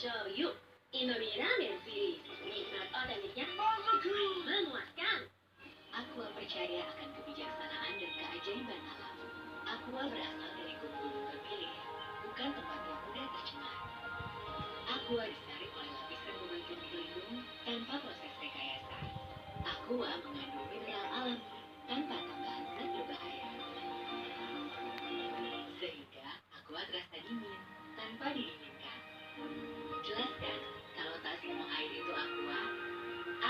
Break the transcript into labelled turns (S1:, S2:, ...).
S1: Show yuk, Indomie Ramen Series. Nikmat otentiknya memuaskan. Aqua percaya akan kebijaksanaan dan keajaiban alam. Aqua berasal dari gunung terpilih, bukan tempat yang mudah tercemar. Aqua disaring oleh lapisan pembentuk pelindung tanpa proses rekayasa. Aqua mengandung mineral alami tanpa tambahan zat berbahaya. Sehingga Aqua terasa dingin tanpa didinginkan. Jelaskan